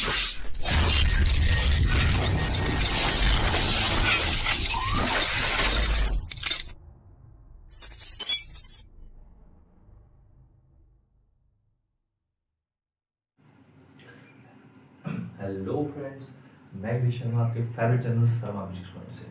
Hello friends, मैं भी शर्मा आपके favourite channel Sharma physics point से।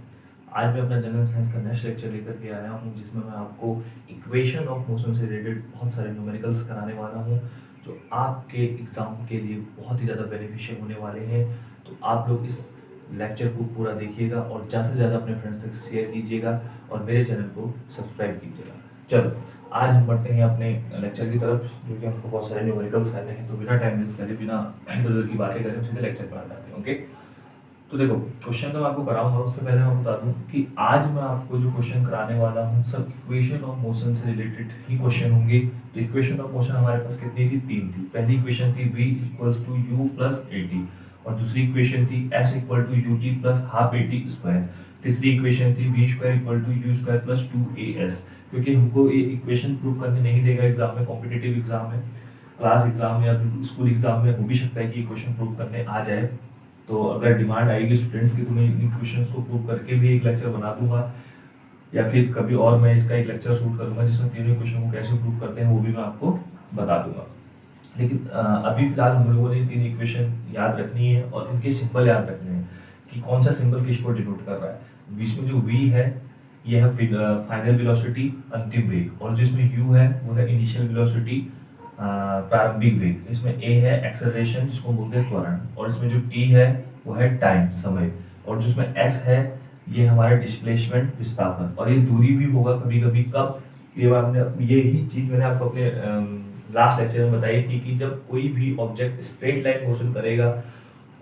आज मैं अपना जनरल साइंस का नेक्स्ट लेक्चर लेकर के आया हूँ, जिसमें मैं आपको इक्वेशन ऑफ मोशन से रिलेटेड बहुत सारे न्यूमेरिकल्स कराने वाला हूँ, जो आपके एग्जाम के लिए बहुत ही ज़्यादा बेनिफिशियल होने वाले हैं। तो आप लोग इस लेक्चर को पूरा देखिएगा और ज़्यादा से ज़्यादा अपने फ्रेंड्स तक शेयर कीजिएगा और मेरे चैनल को सब्सक्राइब कीजिएगा। चलो, आज हम बढ़ते हैं अपने लेक्चर की तरफ, जो कि हमको बहुत सारे न्यूमेरिकल्स करने हैं। तो बिना टाइम वेस्ट करे, बिना इधर की बातें करें, सीधे लेक्चर पर आ जाते हैं। ओके, तो देखो, क्वेश्चन तो मैं आपको कराऊंगा, उससे पहले मैं बता दूं कि आज मैं आपको जो क्वेश्चन कराने वाला हूं, सब इक्वेशन ऑफ मोशन से रिलेटेड ही क्वेश्चन होंगे। तो इक्वेशन ऑफ मोशन हमारे पास कितनी थी? 3 थी। पहली इक्वेशन थी v equals to u plus at, और दूसरी इक्वेशन थी s equal to ut plus half at square. तीसरी इक्वेशन थी v square equal to u square plus 2as। क्योंकि हमको ये इक्वेशन प्रूव करने नहीं देगा एग्जाम में, कॉम्पिटिटिव एग्जाम में, क्लास एग्जाम या स्कूल एग्जाम में हो भी सकता है कि इक्वेशन प्रूव करने आ जाए। तो अगर डिमांड आएगी स्टूडेंट्स की, तो मैं इन इक्वेशंस को प्रूव करके भी एक लेक्चर बना दूंगा, या फिर कभी और मैं इसका एक लेक्चर शूट करूंगा जिसमें तीनों इक्वेशन को कैसे प्रूव करते हैं वो भी मैं आपको बता दूंगा। लेकिन अभी फिलहाल हम लोगों ने तीन इक्वेशन याद रखनी है और इनके सिंबल याद रखने हैं कि कौन सा सिंबल किसको डिनोट कर रहा है। इसमें जो v है ये है फाइनल वेलोसिटी, अंतिम वेग, और जिसमें u है वो है इनिशियल वेलोसिटी, प्रारंभिक वेग। इसमें a है एक्सेलरेशन, जिसको बोलते हैं त्वरण, और इसमें जो t है वो है टाइम, समय, और जिसमें s है ये हमारा डिस्प्लेसमेंट, विस्थापन। और ये दूरी भी होगा कभी कभी, कब? ये यही चीज मैंने आपको अपने लास्ट लेक्चर में बताई थी कि जब कोई भी ऑब्जेक्ट स्ट्रेट लाइन मोशन करेगा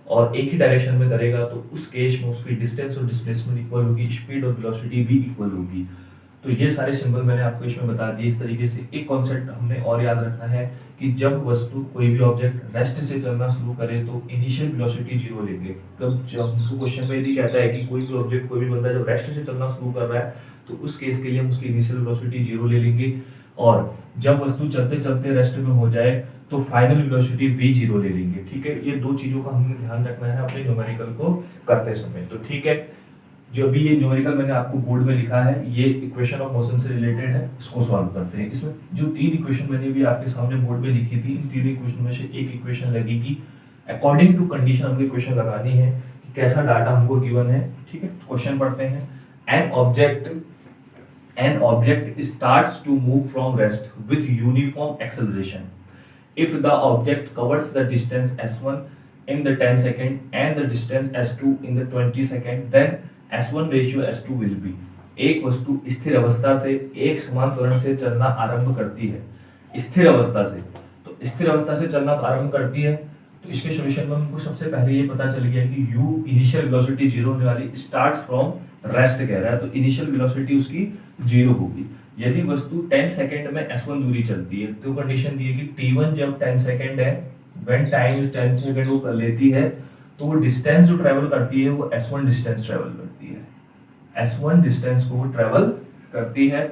और एक ही डायरेक्शन में करेगा, तो उस केस में उसकी डिस्टेंस और डिस्प्लेसमेंट इक्वल होगी, स्पीड और वेलोसिटी भी इक्वल होगी। तो ये सारे सिंबल मैंने आपको इसमें बता दिए। इस तरीके से एक कॉन्सेप्ट हमने और याद रखना है कि जब वस्तु, कोई भी ऑब्जेक्ट रेस्ट से चलना शुरू करे तो इनिशियल वेलोसिटी 0 लेंगे। जब हमको क्वेश्चन में यदि कहता है कि कोई भी ऑब्जेक्ट, कोई भी बंदा जब रेस्ट से चलना शुरू कर रहा है, तो उस केस के लिए हम उसकी इनिशियल वेलोसिटी 0 ले लेंगे, और जब वस्तु चलते चलते रेस्ट में हो जाए तो फाइनल वेलोसिटी v 0 ले लेंगे। ठीक है, ये दो चीजों का हमें ध्यान रखना है अपने न्यूमेरिकल को करते समय। तो ठीक है, जो भी ये न्यूमेरिकल मैंने आपको बोर्ड में लिखा है, ये इक्वेशन ऑफ मोशन से रिलेटेड है, इसको सॉल्व करते हैं। इसमें जो तीन इक्वेशन मैंने भी आपके सामने बोर्ड में लिखी थी, इन तीन इक्वेशन में से एक इक्वेशन लगेगी, अकॉर्डिंग टू कंडीशन हमको इक्वेशन लगानी है कि कैसा डाटा हमको गिवन है। ठीक है, क्वेश्चन पढ़ते हैं। An object starts to move from rest with uniform acceleration. If the object covers the distance s1 in the 10 second and the distance s2 in the 20 second, then s1 ratio s2 will be। एक वस्तु स्थिर अवस्था से एक समान त्वरण से चलना आरंभ करती है, स्थिर अवस्था से, तो स्थिर अवस्था से चलना आरंभ करती है। तो इसके सॉल्यूशन में हमको सबसे पहले ये पता चल गया कि u इनिशियल वेलोसिटी 0 होने वाली, स्टार्ट्स फ्रॉम रेस्ट कह रहा है, तो इनिशियल वेलोसिटी उसकी 0 होगी। यदि वस्तु 10 सेकंड में s1 दूरी चलती है, तो कंडीशन दी है कि t1 जब 10 सेकंड है, व्हेन टाइम इज 10 सेकंड वो कर लेती है, तो वो डिस्टेंस जो ट्रेवल करती है वो s1 डिस्टेंस ट्रेवल करती है, s1 डिस्टेंस को वो ट्रेवल करती है।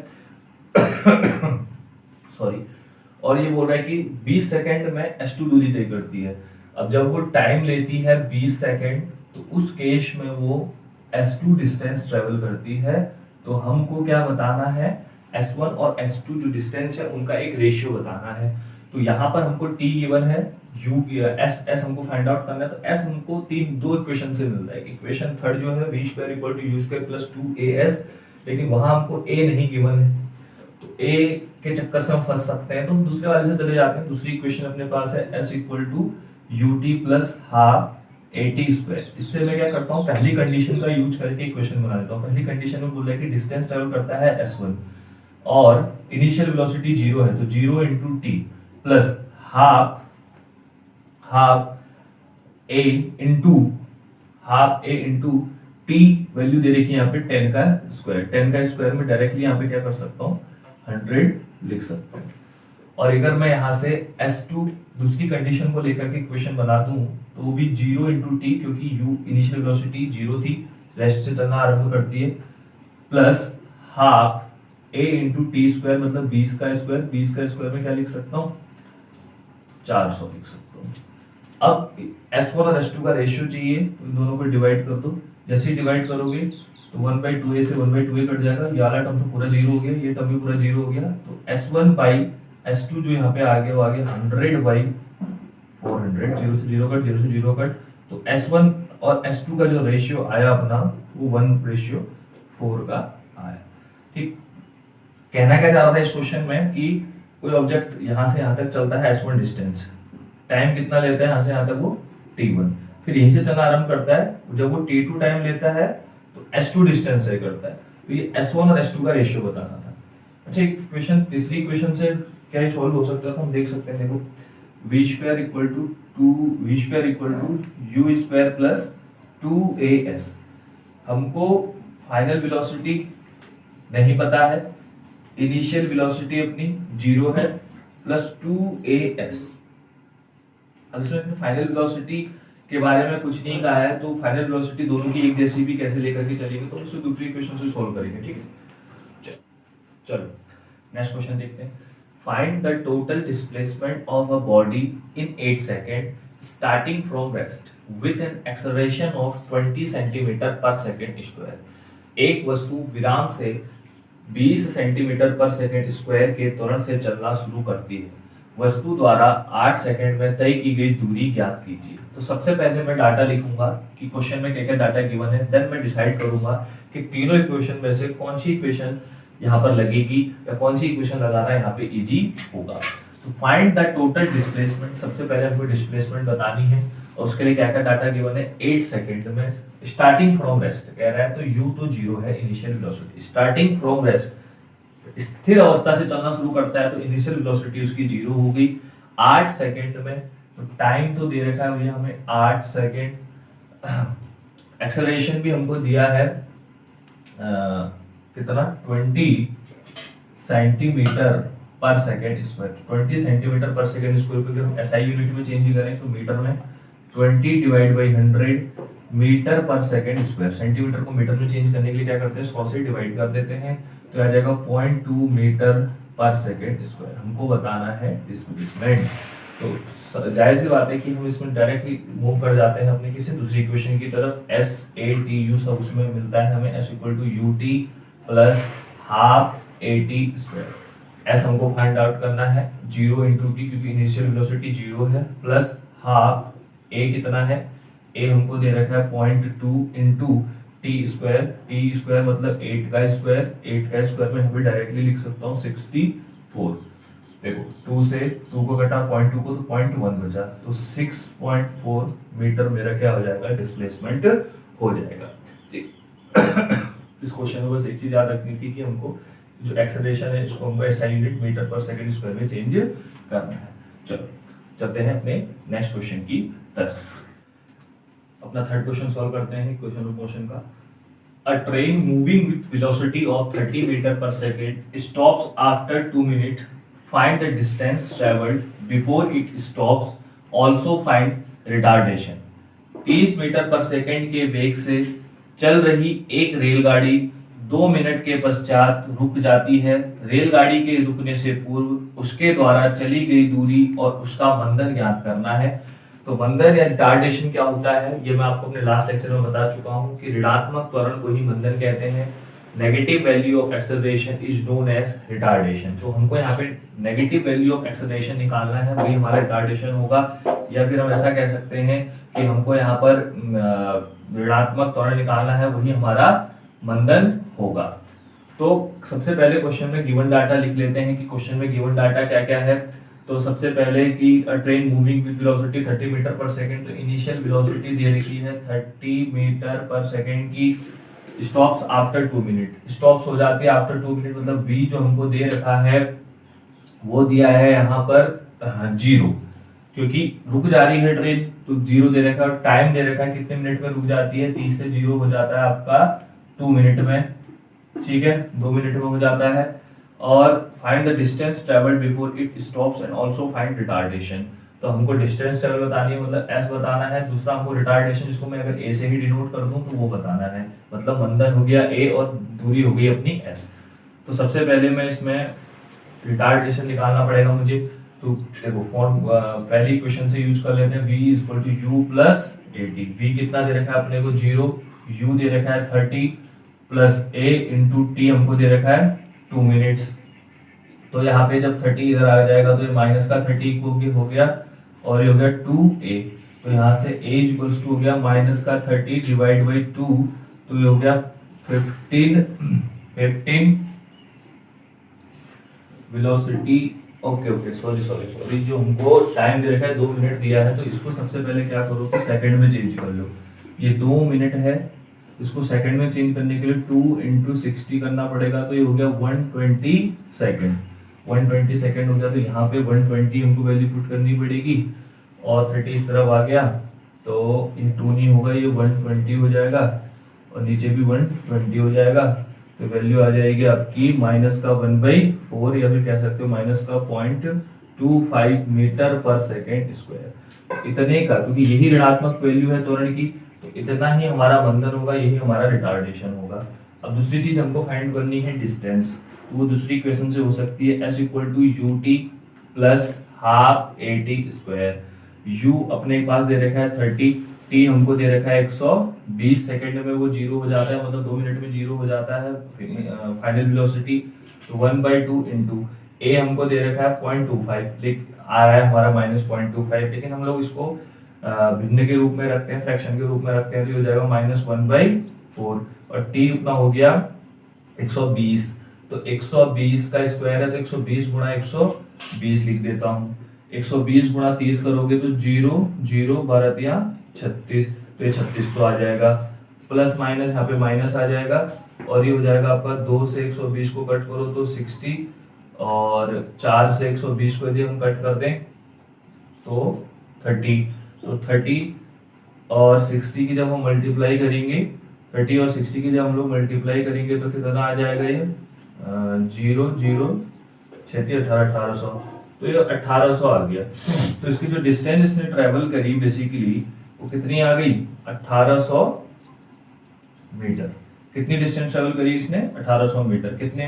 सॉरी, और ये बोल रहा है कि 20 सेकंड में s2 दूरी तय करती है। अब जब वो टाइम लेती है 20 सेकंड, तो उस केस में वो s2 डिस्टेंस ट्रेवल करती है। तो हमको क्या बताना है? s1 और s2 जो डिस्टेंस है उनका एक रेशियो बताना है। तो यहाँ पर हमको t गिवन है, s हमको फाइंड आउट करना है। तो s हमको दो इक्वेशन से मिल रहा है। इक्वेशन थर्ड जो है v square equal to u square plus 2as, लेकिन वहां हमको a नहीं गिवन है, तो a के चक्कर से हम फंस सकते हैं। तो हम दूसरे वाले से चले जाते हैं। दूसरी इक्वेशन अपने पास है s equal to ut plus half at square. इससे मैं क्या करता हूँ, पहली कंडीशन का यूज करके इक्वेशन बना देता हूँ। पहली कंडीशन में बोल रहा है कि डिस्टेंस ट्रेवल करता है s1 और इनिशियल वेलोसिटी 0 है, तो 0 into T plus half a into T, value दे रखी है यहाँ पे 10 का स्क्वायर। 10 का स्क्वायर में डायरेक्टली यहाँ पे क्या कर सकता हूँ, 100 लिख सकता हूँ। और अगर मैं यहाँ से s2 दूसरी कंडीशन को लेकर के इक्वेशन बना दूं, तो वो भी 0 इंटू टी, क्योंकि u इनिशियल वेलोसिटी 0 थी, रेस्ट से चलना आरंभ करती है, plus half a into T square, मतलब 20 का स्क्वायर। 20 का स्क्वायर में क्या लिख सकता हूँ, 400 लिख सकता हूँ। अब S1 और S2 का रेशियो चाहिए, तो इन दोनों को डिवाइड कर दो। जैसे ही डिवाइड करोगे तो 1/2a से 1/2a कट जाएगा, ये वाला टर्म तो पूरा जीरो हो गया, ये टर्म भी पूरा जीरो हो गया। तो S1/S2 जो यहाँ पे आ गया वो आ गया 100/400, जीरो से जीरो कट, जीरो से जीरो कट। तो S1 और S2 का जो रेशियो आया अपना वो 1/4 का आया। ठीक, कहना क्या चाह रहा था इस क्वेश्चन में कि कोई ऑब्जेक्ट यहाँ से यहाँ तक चलता है S1 डिस्टेंस, टाइम कितना लेता है यहाँ से यहाँ तक, वो T1, फिर यहीं से चलना आरंभ करता है, जब वो T2 टाइम लेता है तो S2 डिस्टेंस से करता है। तो ये S1 और S2 का रेशियो बताना था। अच्छा, इक्वेशन तीसरी इक्वेशन से क्या ये सॉल्व हो सकता है, तो हम देख सकते हैं, देखो v² equal to 2v² equal to u² plus 2as। हमको फाइनल वेलोसिटी नहीं पता है, इनिशियल वेलोसिटी अपनी 0 है, प्लस 2as। अब इसमें फाइनल वेलोसिटी के बारे में कुछ नहीं कहा है, तो फाइनल वेलोसिटी दोनों की एक जैसी भी कैसे लेकर के चलेगी, तो उसको दूसरी इक्वेशन से सॉल्व करेंगे। ठीक है, चलो नेक्स्ट क्वेश्चन देखते हैं। Find the total displacement of a body in 8 second starting from rest with an acceleration of 20 centimetre पर सेकेंड स्क्वायर। एक वस्तु विराम से 20 सेंटीमीटर पर सेकेंड स्क्वायर के त्वरण से चलना शुरू करती है। वस्तु द्वारा 8 सेकंड में तय की गई दूरी ज्ञात कीजिए। तो सबसे पहले मैं डाटा लिखूंगा कि क्वेश्चन में क्या क्या डाटा गिवन है, देन मैं डिसाइड करूंगा कि तीनों इक्वेशन में से कौन सी इक्वेशन यहाँ पर लगेगी या कौन सी इक्वेशन लगाना यहाँ पे इजी होगा। तो फाइंड द टोटल डिस्प्लेसमेंट, सबसे पहले हमको डिस्प्लेसमेंट बतानी है और उसके लिए क्या क्या डाटा गिवन है। 8 सेकंड में स्टार्टिंग फ्रॉम रेस्ट कह रहा है, तो u तो 0 है initial velocity. Starting from rest स्थिर अवस्था से चलना शुरू करता है, तो इनिशियल वेलोसिटी उसकी 0 हो गई 8 सेकंड में। तो टाइम तो दे रखा है भैया हमें 8 सेकंड। एक्सेलरेशन भी हमको दिया है कितना 20 सेंटीमीटर पर सेकेंड स्क्वायर। 20 सेंटीमीटर पर सेकेंड स्क्वायर को अगर हम SI यूनिट में चेंज करें तो मीटर में 20 डिवाइड बाई 100 मीटर पर सेकेंड स्क्वायर। सेंटीमीटर को मीटर में चेंज करने के लिए क्या करते हैं, 100 से डिवाइड कर देते हैं, तो आ जाएगा 0.2 मीटर पर सेकेंड स्क्वायर। हमको बताना है डिस्प्लेसमेंट। तो जाहिर सी बात है कि हम इसमें डायरेक्टली मूव कर जाते हैं अपने किसी दूसरी इक्वेशन की तरफ। SATU सब उसमें मिलता है हमें, S equal to UT plus half AT square. S हमको फाइंड आउट करना है 0 इंटू टी, क्योंकि इनिशियल वेलोसिटी 0 है, प्लस हाफ A कितना है, A हमको दे रखा है 0.2 into T square. T square मतलब 8 का स्क्वायर, 8 का स्क्वायर में हमें डायरेक्टली लिख सकता हूँ 64। देखो 2 से 2 को कटा 0.2 को, तो 0.1 बचा, तो 6.4 मीटर मेरा क्या हो जाएगा, डिस्प्लेसमेंट हो जाएगा। इस क्वेश्चन में बस एक चीज याद रखनी थी कि हमको जो एक्सेलरेशन है इसको हमको SI unit metre per second square में चेंज करना है। चलो चलते हैं अपने नेक्स्ट क्वेश्चन की तरफ। अपना थर्ड क्वेश्चन सॉल्व करते हैं क्वेश्चन ऑफ मोशन का। A train moving with velocity of 30 meter per second stops after 2 minutes. Find the distance traveled before it stops. Also find retardation. 30 metre per second के वेग से चल रही एक रेलगाड़ी 2 मिनट के पश्चात रुक जाती है। रेलगाड़ी के रुकने से पूर्व उसके द्वारा चली गई दूरी और उसका मंदन ज्ञात करना है। तो मंदन या रिटार्डेशन क्या होता है, ये मैं आपको अपने लास्ट लेक्चर में बता चुका हूँ कि ऋणात्मक त्वरण को ही मंदन कहते हैं। Negative value of acceleration is known as retardation. तो हमको यहाँ पे नेगेटिव वैल्यू ऑफ एक्सेलरेशन निकालना है, वही हमारा रिटार्डेशन होगा। या फिर हम ऐसा कह सकते हैं कि हमको यहाँ पर ऋणात्मक त्वरण निकालना है, वही हमारा मंदन होगा। तो सबसे पहले क्वेश्चन में गिवन डाटा लिख लेते हैं कि क्वेश्चन में गिवन डाटा क्या क्या है। तो सबसे पहले कि train moving with velocity 30 metre per second, तो इनिशियल वेलोसिटी दे रखी है 30 मीटर पर सेकंड की। स्टॉप्स आफ्टर 2 मिनट, स्टॉप्स हो जाती है आफ्टर 2 मिनट, मतलब v जो हमको दे रखा है वो दिया है यहाँ पर 0, क्योंकि रुक जा रही है ट्रेन, तो 0 दे रखा है। टाइम दे रखा है कितने मिनट में रुक जाती है, 30 से 0 हो जाता है आपका 2 मिनट में, ठीक है, 2 मिनट में हो जाता है। और find the distance travelled before it stops and also find retardation. तो हमको डिस्टेंस ट्रेवल बतानी है, मतलब s बताना है। दूसरा हमको रिटार्डेशन, जिसको मैं अगर a से ही डिनोट कर दूं तो वो बताना है, मतलब मंदन हो गया a और दूरी हो गई अपनी s। तो सबसे पहले मैं इसमें रिटार्डेशन निकालना पड़ेगा मुझे। तो देखो फॉर्म पहली इक्वेशन से यूज कर लेते हैं, v equal to u plus a t. V कितना दे रखा है अपने को 0, u दे रखा है 30 प्लस a इंटू टी हमको दे रखा है 2 मिनट्स। तो यहाँ पे जब 30 इधर आ जाएगा तो ये माइनस का 30 हो गया और ये हो गया 2a। तो यहाँ से a इक्वल्स टू हो गया माइनस का 30 डिवाइड बाई 2, तो ये हो गया 15 वेलोसिटी। ओके सॉरी, जो हमको टाइम दे रखा है 2 मिनट दिया है, तो इसको सबसे पहले क्या करो कि सेकंड में चेंज कर लो। ये 2 मिनट है, इसको सेकंड में चेंज करने के लिए 2 इंटू 60 करना पड़ेगा, तो ये हो गया 120 सेकंड। 120 सेकंड हो गया, तो यहाँ पे 120 हमको वैल्यू पुट करनी पड़ेगी और 30 इस तरफ आ गया, तो ये 2 नहीं होगा, ये 120 हो जाएगा और नीचे भी 120 हो जाएगा। तो वैल्यू आ जाएगी आपकी माइनस का 1/4 या फिर कह सकते हो माइनस का 0.25 मीटर पर सेकेंड स्क्वायर। इतने का, क्योंकि यही ऋणात्मक वैल्यू है त्वरण की, तो इतना ही हमारा मंदन होगा, यही हमारा रिटार्डेशन होगा। अब दूसरी चीज हमको फाइंड करनी है डिस्टेंस, तो वो दूसरी इक्वेशन से हो सकती है s equal to u t plus half a t square. u अपने पास दे रखा है 30, t हमको दे रखा है 120 सेकंड में वो 0 हो जाता है, मतलब 2 मिनट में 0 हो जाता है फाइनल वेलोसिटी। तो 1/2 इंटू a हमको दे रखा है 0.25, आ रहा है हमारा माइनस 0.25, लेकिन हम लोग इसको भिन्न के रूप में रखते हैं, फ्रैक्शन के रूप में रखते हैं, तो हो जाएगा -1/4 और t उतना हो गया 120। तो 120 का स्क्वायर है, तो 120 गुणा 120 लिख देता हूँ। 120 गुणा 30 करोगे तो 0 0 12 या 36, तो ये 3600 आ जाएगा। प्लस माइनस यहाँ पे माइनस आ जाएगा और ये हो जाएगा आपका 2 से 120 को कट करो तो 60 और 4 से 120 को यदि हम कट कर दें तो 30। तो 30 और 60 की जब हम मल्टीप्लाई करेंगे, 30 और 60 की जब हम लोग मल्टीप्लाई करेंगे तो कितना आ जाएगा ये 0 0 36 18 1800, तो ये 1800 आ गया। तो इसकी जो डिस्टेंस इसने ट्रेवल करी बेसिकली वो कितनी आ गई 1800 मीटर। कितनी डिस्टेंस ट्रेवल करी इसने 1800 मीटर। कितने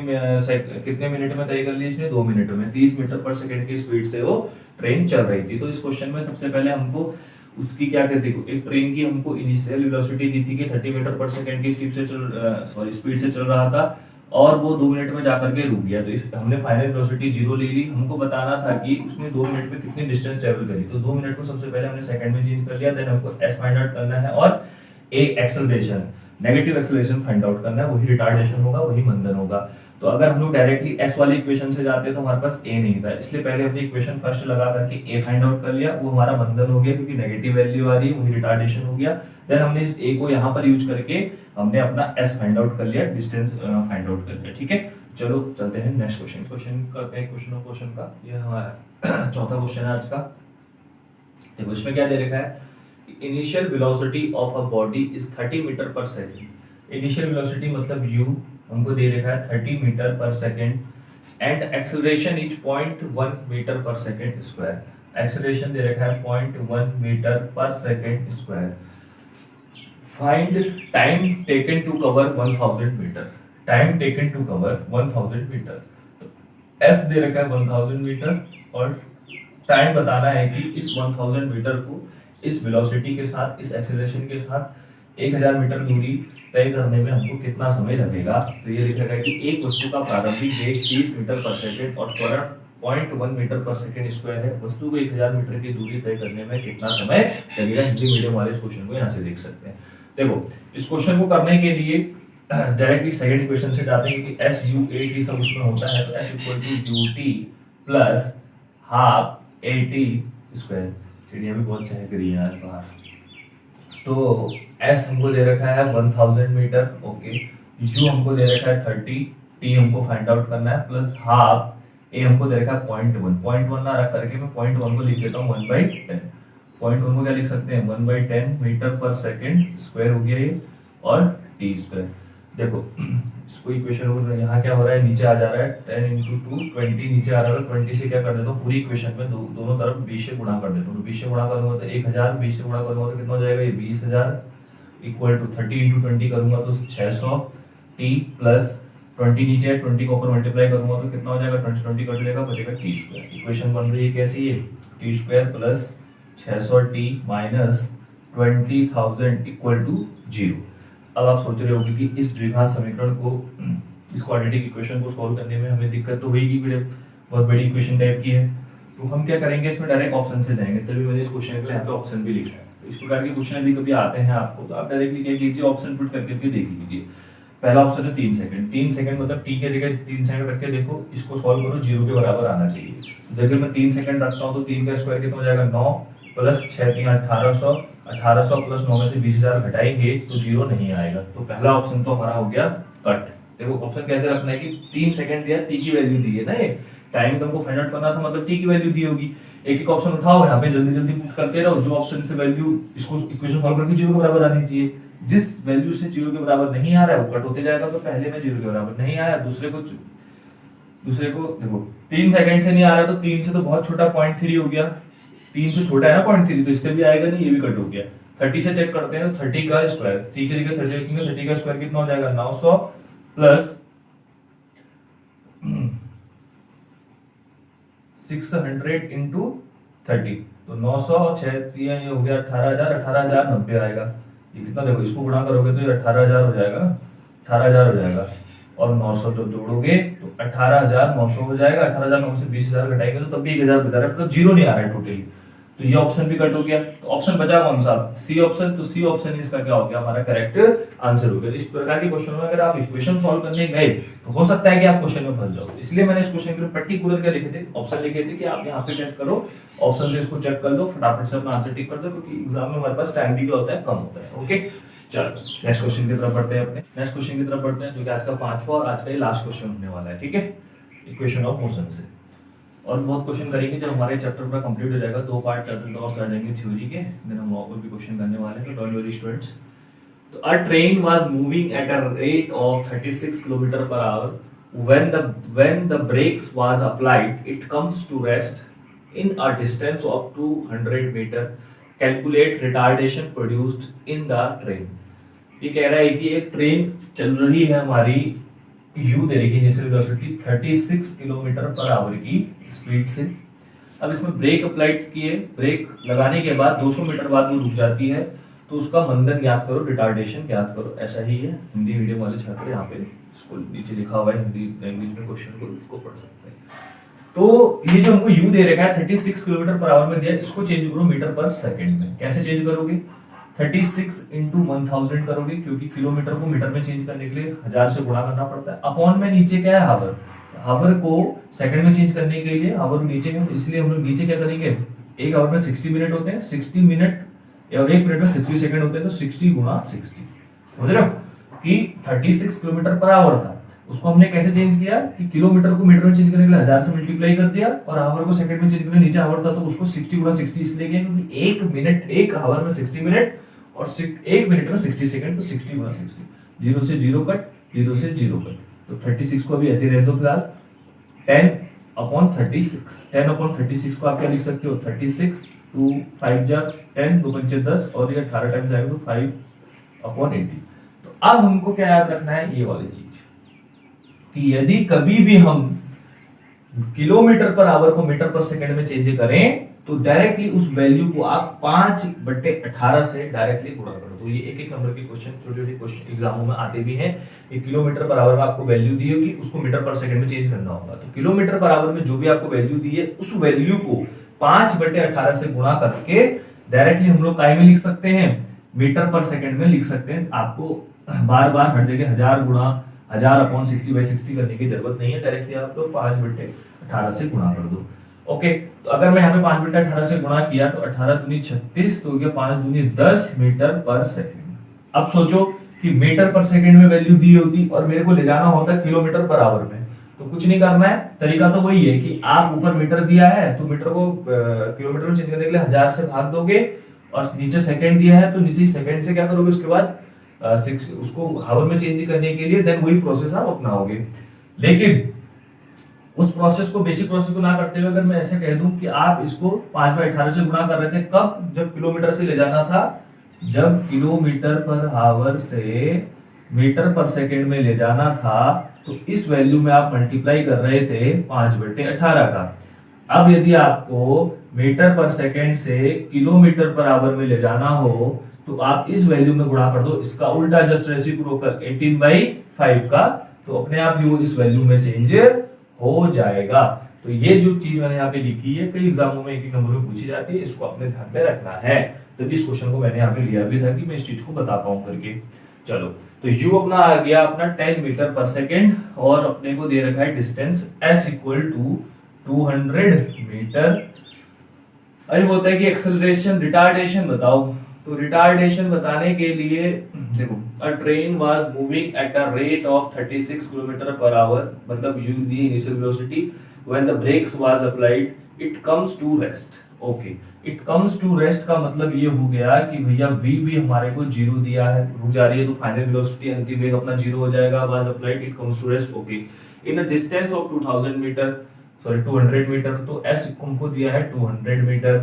मिनट में तय कर ली इसने 2 मिनट में। 30 मीटर पर सेकंड की स्पीड से वो ट्रेन चल रही थी। तो इस क्वेश्चन में सबसे पहले हमको उसकी क्या कहते हैं, एक ट्रेन की हमको इनिशियल वेलोसिटी दी थी कि 30 मीटर पर सेकंड की स्पीड से चल रहा था और वो 2 मिनट में जाकर के रुक गया। तो हमने फाइनल वेलोसिटी 0 ले ली। हमको बताना था कि उसने 2 मिनट में कितनी डिस्टेंस ट्रेवल करी। तो 2 मिनट को सबसे पहले हमने सेकंड में चेंज कर लिया, देन हमको एस फाइंड आउट करना है और a acceleration, negative acceleration find out करना है। वही रिटार्डेशन होगा, वही मंदन होगा। तो अगर हम लोग डायरेक्टली एस वाली इक्वेशन से जाते तो हमारे पास ए नहीं था, इसलिए पहले हमने इक्वेशन फर्स्ट लगा करके ए फाइंड आउट कर लिया। वो हमारा मंदन हो गया क्योंकि नेगेटिव वैल्यू आ रही है, वही रिटार्डेशन हो गया। देन हमने इस ए को यहाँ पर यूज करके हमने अपना एस फाइंड आउट कर लिया, डिस्टेंस फाइंड आउट कर लिया। ठीक है, चलो चलते हैं नेक्स्ट क्वेश्चन करते हैं। क्वेश्चन का ये हमारा चौथा क्वेश्चन है आज का। देखो इसमें क्या दे रखा है, initial velocity of a body is 30 metre per second. Initial velocity मतलब u हमको दे रखा है 30 metre per second and acceleration is 0.1 metre per second square. Acceleration दे रखा है 0.1 metre per second square. Find time taken to cover 1000 metre. Time taken to cover 1000 metre. तो s दे रखा है 1000 मीटर और टाइम बताना है कि इस 1000 मीटर को इस वेलोसिटी के साथ, इस एक्सेलरेशन के साथ 1000 मीटर दूरी तय करने में हमको कितना समय लगेगा। तो ये लिखा गया कि एक वस्तु का प्रारंभिक वेग 30 मीटर पर सेकंड और त्वरण 0.1 मीटर पर सेकंड स्क्वायर है। वस्तु को 1000 मीटर की दूरी तय करने में कितना समय लगेगा। हिंदी मीडियम वाले इस क्वेश्चन को यहाँ से देख सकते हैं। देखो इस क्वेश्चन को करने के लिए डायरेक्टली सेकंड इक्वेशन से जाते हैं क्योंकि एस यू ए टी सब उसमें होता है। तो s equal to u t plus half a t square. चिड़िया भी बहुत चहक रही है आज बाहर। तो S हमको दे रखा है 1000 मीटर, ओके। U हमको दे रखा है 30, T हमको फाइंड आउट करना है प्लस हाफ A हमको दे रखा है 0.1 ना रख करके मैं 0.1 को लिख देता हूँ 1/10। 0.1 को क्या लिख सकते हैं 1/10 मीटर पर सेकंड स्क्वायर हो गया ये और T स्क्वायर। देखो इसको इक्वेशन यहाँ क्या हो रहा है, नीचे आ जा रहा है 10 × 2 20 नीचे आ रहा है। 20 से क्या कर देता हूँ पूरी इक्वेशन में दोनों तरफ 20 से गुणा कर देता हूँ। 20 से गुणा करूंगा तो 1000, 20 से गुणा करूंगा तो कितना हो जाएगा ये 20000 इक्वल टू 30 × 20 करूंगा तो 600 t प्लस 20 नीचे है, 20 को ऊपर मल्टीप्लाई करूंगा तो कितना हो जाएगा, 20 20 कट जाएगा, बचेगा टी स्क्वायर। इक्वेशन बन रही है कैसी है, t square plus 600t minus 20,000 equal to 0। अब आप सोच रहे होंगे कि इस द्विघात समीकरण को, इस क्वाड्रेटिक इक्वेशन को सॉल्व करने में हमें दिक्कत तो होगी, बहुत बड़ी इक्वेशन टाइप की है, तो हम क्या करेंगे, इसमें डायरेक्ट ऑप्शन से जाएंगे। तभी मैंने इस क्वेश्चन के लिए यहाँ पे ऑप्शन भी लिखा है। तो इस प्रकार के क्वेश्चन यदि कभी आते हैं आपको, तो आप डायरेक्टली क्या कीजिए, ऑप्शन पुट करके भी देख लीजिए। पहला ऑप्शन है 3 सेकंड, 3 सेकंड मतलब टी के जगह 3 सेकंड रख के देखो, इसको सॉल्व करो, 0 के बराबर आना चाहिए। जगह मैं 3 सेकंड रखता हूँ तो 3 का स्क्वायर कितना हो जाएगा, 9 प्लस 6 3 1800, 1800 प्लस 9 में से 20,000 घटाएंगे तो 0 नहीं आएगा। तो पहला ऑप्शन तो हमारा हो गया कट। देखो ऑप्शन कैसे रखना है कि 3 सेकंड दिया, टी की वैल्यू दी है ना, ये टाइम तुमको फाइंड आउट करना था, मतलब टी की वैल्यू दी होगी। एक एक ऑप्शन उठाओ, यहाँ पे जल्दी जल्दी पुट करते रहो, जो ऑप्शन से वैल्यू इसको इक्वेशन सॉल्व करके 0 के बराबर आनी चाहिए। जिस वैल्यू से 0 के बराबर नहीं आ रहा है वो कट होते जाएगा। तो पहले में 0 के बराबर नहीं आया, दूसरे को देखो 3 सेकंड से नहीं आ रहा, तो 3 से तो बहुत छोटा 0.3 हो गया, 3 से छोटा है ना 0.3, तो इससे भी आएगा नहीं, ये भी कट हो गया। 30 से चेक करते हैं, 30 का स्क्वायर, 30 की जगह 30 रखेंगे, 30 का स्क्वायर कितना हो जाएगा, 900 प्लस 600 इंटू 30, तो 900 और 6 ये हो गया 18,000, 18,090 आएगा। ये कितना, देखो इसको गुणा करोगे तो ये 18,000 हो जाएगा, 18,000 हो जाएगा, और 900 जो जोड़ोगे तो 18,900 हो जाएगा। 18,900 से 20,000 घटाएंगे तो तब भी 1,000 बता रहा है, मतलब 0 नहीं आ रहा है टोटली। तो ये ऑप्शन भी कट हो गया। तो ऑप्शन बचा कौन सा, सी ऑप्शन। तो सी ऑप्शन इसका क्या हो गया, हमारा करेक्ट आंसर हो गया। इस प्रकार के क्वेश्चन में अगर आप इक्वेशन सॉल्व करने गए तो हो सकता है कि आप क्वेश्चन में फंस जाओ। इसलिए मैंने इस क्वेश्चन के लिए पर्टिकुलर क्या लिखे थे, ऑप्शन लिखे थे कि आप यहाँ पे चेक करो, ऑप्शन से इसको चेक कर लो, फटाफट से अपना आंसर टिक कर दो, क्योंकि एग्जाम में हमारे पास टाइम भी क्या होता है, कम होता है। ओके, चलो नेक्स्ट क्वेश्चन की तरफ बढ़ते हैं। अपने नेक्स्ट क्वेश्चन की तरफ बढ़ते हैं, जो कि आज का 5वां और आज का ये लास्ट क्वेश्चन होने वाला है। ठीक है, इक्वेशन ऑफ मोशन से और बहुत क्वेश्चन करेंगे जब हमारे चैप्टर पूरा कंप्लीट हो जाएगा। 2 पार्ट चैप्टर तो और कर देंगे थ्योरी के, देन हम और भी क्वेश्चन करने वाले हैं। तो डोंट वरी स्टूडेंट्स। तो a train was moving at a rate of 36 kilometre per hour when the brakes was applied it comes to rest in a distance of 200 meter. Calculate retardation produced in the train. ये कह रहा है कि एक train चल रही है हमारी, यू दे रही है initial velocity 36 kilometre per our की स्पीड से। अब इसमें ब्रेक अप्लाइड किए, ब्रेक लगाने के बाद 200 मीटर बाद वो रुक जाती है, तो उसका मंदन ज्ञात करो, रिटार्डेशन ज्ञात करो। ऐसा ही है, हिंदी मीडियम वाले छात्र यहाँ पे इसको नीचे लिखा हुआ है हिंदी लैंग्वेज में क्वेश्चन को, उसको पढ़ सकते हैं। तो ये जो हमको यू दे रखा है 36 किलोमीटर पर आवर में दिया, इसको चेंज करो मीटर पर सेकंड में। कैसे चेंज करोगे, 36 इंटू 1000 करोगे, क्योंकि किलोमीटर को मीटर में चेंज करने के लिए 1000 से गुणा करना पड़ता है। अपॉन में नीचे क्या है, हावर, हावर को सेकंड में चेंज करने के लिए हावर नीचे में, इसलिए हम लोग नीचे क्या करेंगे, एक हावर में 60 मिनट होते हैं, 60 मिनट और एक मिनट में 60 सेकंड होते हैं, तो 60 गुणा 60, समझ रहे हो कि 36 किलोमीटर पर आवर था, उसको हमने कैसे चेंज किया कि किलोमीटर को मीटर में चेंज करने के लिए 1000 से मल्टीप्लाई कर दिया, और हावर को सेकंड में चेंज करने नीचे हावर था तो उसको 60 गुणा 60 इसलिए किया क्योंकि एक मिनट, एक हावर में 60 मिनट और एक मिनट में 60 सेकंड, तो 60 गुणा 60, 0 से 0 कट, 0 से 0 कट, तो 36 को अभी ऐसे रहने दो फिलहाल। 10 अपॉन 36, 10 अपॉन 36 को आप क्या लिख सकते हो, 36 2 5 जा 10 2 5 10, और ये 18 टाइम जाएगा तो 5 अपॉन 80। तो अब हमको क्या याद रखना है, ये वाली चीज कि यदि कभी भी हम किलोमीटर पर आवर को मीटर पर सेकंड में चेंज करें तो डायरेक्टली उस वैल्यू को आप 5/18 से डायरेक्टली गुणा करो। तो ये एक एक नंबर के क्वेश्चन, छोटे छोटे क्वेश्चन एग्जामों में आते भी हैं। एक किलोमीटर पर आवर में आपको वैल्यू दी होगी, उसको मीटर पर सेकंड में चेंज करना होगा। तो किलोमीटर पर आवर में जो भी आपको वैल्यू दी है, उस वैल्यू को 5/18 से गुणा करके डायरेक्टली हम लोग काय में लिख सकते हैं, मीटर पर सेकंड में लिख सकते हैं। आपको बार बार हर जगह 1000 गुणा 1000/60/60 करने की जरूरत नहीं है, डायरेक्टली आप लोग 5/18 से गुणा कर दो। ओके, तो अगर मैं यहाँ पे 5/18 से गुणा किया तो 18 दूनी 36, तो हो गया 5 दूनी 10 मीटर पर सेकंड। अब सोचो कि मीटर पर सेकंड में वैल्यू दी होती और मेरे को ले जाना होता किलोमीटर पर आवर में, तो कुछ नहीं करना है, तरीका तो वही है कि आप ऊपर मीटर दिया है तो मीटर को किलोमीटर में चेंज करने के लिए 1000 से भाग दोगे, और नीचे सेकंड दिया है तो नीचे सेकंड से क्या करोगे, उसके बाद उसको हावर में चेंज करने के लिए देन वही प्रोसेस आप अपनाओगे। लेकिन उस प्रोसेस को, बेसिक प्रोसेस को ना करते हुए अगर मैं ऐसे कह दूं कि आप इसको 5/18 से गुणा कर रहे थे, कब, जब किलोमीटर से ले जाना था, जब किलोमीटर पर आवर से मीटर पर सेकंड में ले जाना था, तो इस वैल्यू में आप मल्टीप्लाई कर रहे थे 5/18 का। अब यदि आपको मीटर पर सेकेंड से किलोमीटर पर आवर में ले जाना हो तो आप इस वैल्यू में गुणा कर दो, इसका उल्टा जस्ट रेसिप्रोकल 18/5 का, तो अपने आप ही वो इस वैल्यू में चेंज हो जाएगा। तो ये जो चीज मैंने यहाँ पे लिखी है कई एग्जामों में एक नंबर में पूछी जाती है, इसको अपने ध्यान में रखना है। तो इस क्वेश्चन को मैंने यहाँ पे लिया भी था कि मैं इस चीज को बता पाऊं करके। चलो, तो u अपना आ गया अपना 10 मीटर पर सेकेंड, और अपने को दे रखा है distance s equal to 200 metre. अरे बोलता है कि एक्सेलरेशन रिटार्डेशन बताओ, तो रिटार्डेशन बताने के लिए देखो, a train was moving at a rate of 36 kilometre per hour, मतलब u the initial velocity, when the brakes was applied it comes to rest. Okay, it comes to rest का मतलब ये हो गया कि भैया v भी हमारे को 0 दिया है, रुक जा रही है, तो फाइनल वेलोसिटी अंतिम वेग अपना 0 हो जाएगा, was applied it comes to rest. Okay, in a distance of 2000 metre, sorry 200 metre, तो s हमको दिया है 200 metre.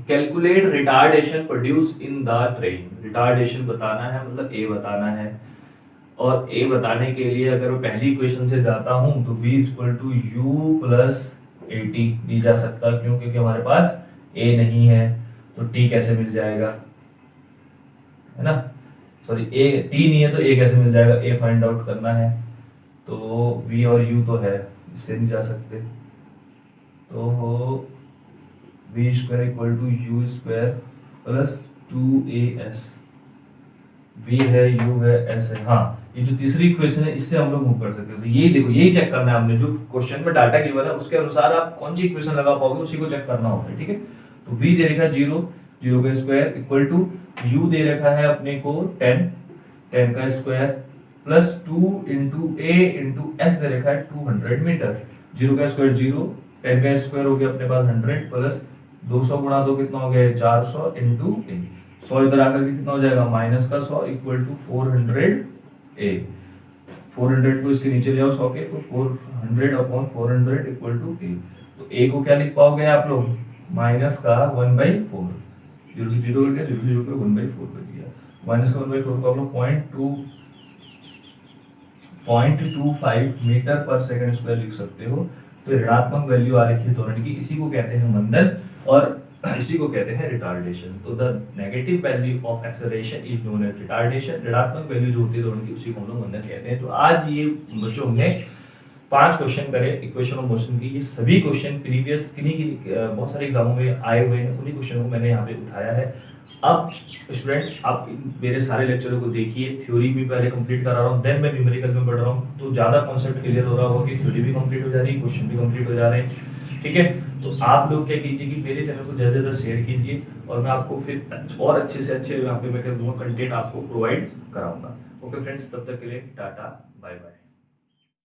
Calculate retardation produce in the train, retardation बताना है, मतलब a बताना है, और a बताने के लिए अगर मैं पहली इक्वेशन से जाता हूं तो v equal to u plus 80 दी जा सकता, क्यों? क्योंकि हमारे पास a नहीं है, तो t कैसे मिल जाएगा, है ना? सॉरी a, t नहीं है तो a कैसे मिल जाएगा, a फाइंड आउट करना है, तो v और u तो है, इससे नहीं जा सकते, तो v square equal to u square plus 2as, v है, u है, s है। हाँ, ये जो तीसरी इक्वेशन है इससे हम लोग मूव कर सकते हैं। तो ये देखो, यही चेक करना है हमने, जो क्वेश्चन में डाटा गिवन है उसके अनुसार आप कौन सी इक्वेशन लगा पाओगे उसी को चेक करना होता है, ठीक है? तो v दे रखा है 0, 0 का स्क्वायर इक्वल टू u दे रखा है अपने को 10, 10 का square plus 2 into a into s दे रखा है 200 मीटर। 0 का स्क्वायर 0, 10 का स्क्वायर हो गया अपने पास 100 प्लस 200 गुणा 2 कितना हो गया 400 इंटू a, 100 इधर आकर के कितना हो जाएगा माइनस का 100 इक्वल टू 400 a। 400 को इसके नीचे ले आओ 100 के, तो 400 अपॉन 400 इक्वल टू a। तो a को क्या लिख पाओगे आप लोग, माइनस का 1/4, 0 से 0 कर दिया, 0 से 0 कर 1/4 कर दिया, माइनस का 1/4 को आप लोग 0.25 मीटर पर सेकंड स्क्वायर लिख सकते हो। तो ऋणात्मक वैल्यू आ रही है त्वरण की, इसी को कहते हैं मंदन और इसी को कहते हैं रिटार्डेशन। तो the negative value of acceleration is known as retardation. ऋणात्मक वैल्यू जो होती है त्वरण की उसी को हम लोग मंदन कहते हैं। तो आज ये बच्चों हमने 5 क्वेश्चन करे इक्वेशन ऑफ मोशन की। ये सभी क्वेश्चन प्रीवियस किन्हीं बहुत सारे एग्जामों में आए हुए हैं, उन्हीं क्वेश्चन को मैंने यहाँ पे उठाया है। अब स्टूडेंट्स आप मेरे सारे लेक्चरों को देखिए, थ्योरी भी पहले कंप्लीट करा रहा हूँ, देन मैं न्यूमेरिकल में पढ़ रहा हूँ, तो ज्यादा कॉन्सेप्ट क्लियर हो रहा होगा कि थ्योरी भी कंप्लीट हो जा रही है, क्वेश्चन भी कंप्लीट हो जा रहे हैं, ठीक है? तो आप लोग क्या कीजिए कि मेरे चैनल को ज्यादा से ज्यादा शेयर कीजिए, और मैं आपको फिर और अच्छे से अच्छे यहाँ पे मैं कंटेंट आपको प्रोवाइड कराऊंगा। ओके फ्रेंड्स, तब तक के लिए टाटा, बाय बाय।